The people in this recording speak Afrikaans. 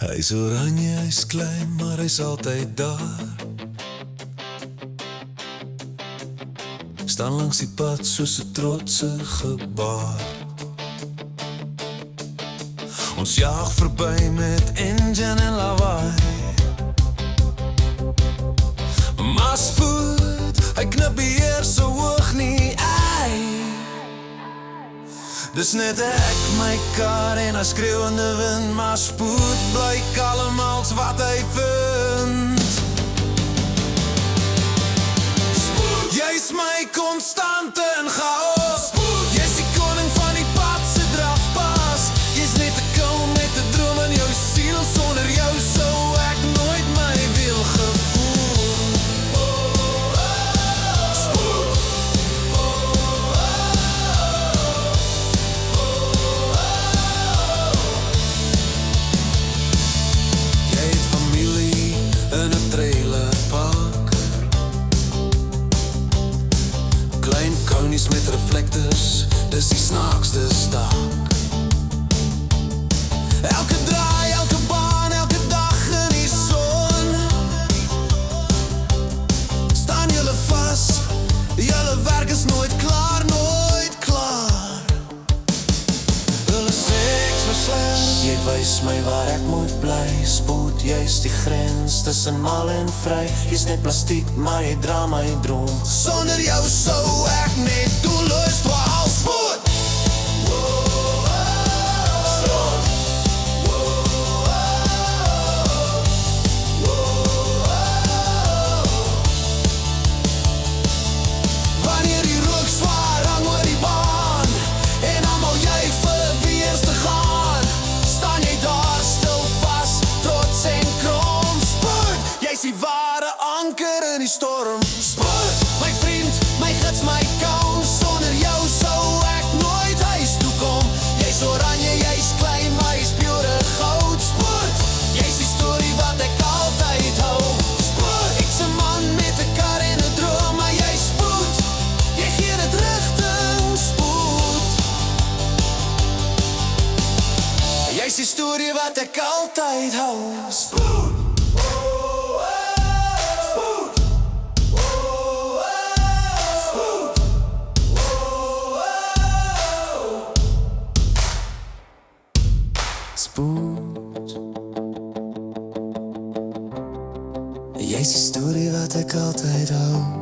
Hy's oranje, hy's klein, maar hy's altyd daar. Staan langs die pad soos 'n trotse gebaar. Ons jaag verby met engine en lawaai. Maar spoed, hy knip die eer so hoog nie, ei. Dis net ek, my kar en 'n skreeuwende wind. Maar spoed bly kalm als wat hy vind. Spoed, jy's my konstante in chaos. Spoed, jy's die koning van die pad se drafpas. Jy's net te kalm met 'n droom in jou siel. Sonder jou sou ek nooit my wiel gevoel. Spoed, jy het familie in 'n trailerpark. Klein konies met reflectors, dis die snaakste staak. Elke draai, elke baan, elke dag in die son. Staan julle vas, julle werk is nooit klaar, nooit klaar. Hulle sê ek's versleg, jy wys my waar ek moet bly. Spoed, jy's die grens tussen mal en vry. Jy's net plastiek, maar jy dra my droom. Sonder jou sou ek net doelloos dwaal. Spoed, wanneer die rook zwaar hang oor die baan en almal jy vir wie eers te gaan, staan jy daar stil vas, trots en krom. Spoed, jy's die ware anker in die storm. Spoed, my vriend, my gids, my kou. Sonder jou sou ek nooit huis toe kom. Jy's oranje, jy's klein, maar jy's pure goud. Spoed, jy's die storie wat ek altyd hou. Spoed, ek's 'n man met 'n kar en 'n droom, maar jy spoed, jy gee dit rigting. Spoed, jy's die storie wat ek altyd hou. Spoed, spoed, jy's die storie wat ek altyd hou.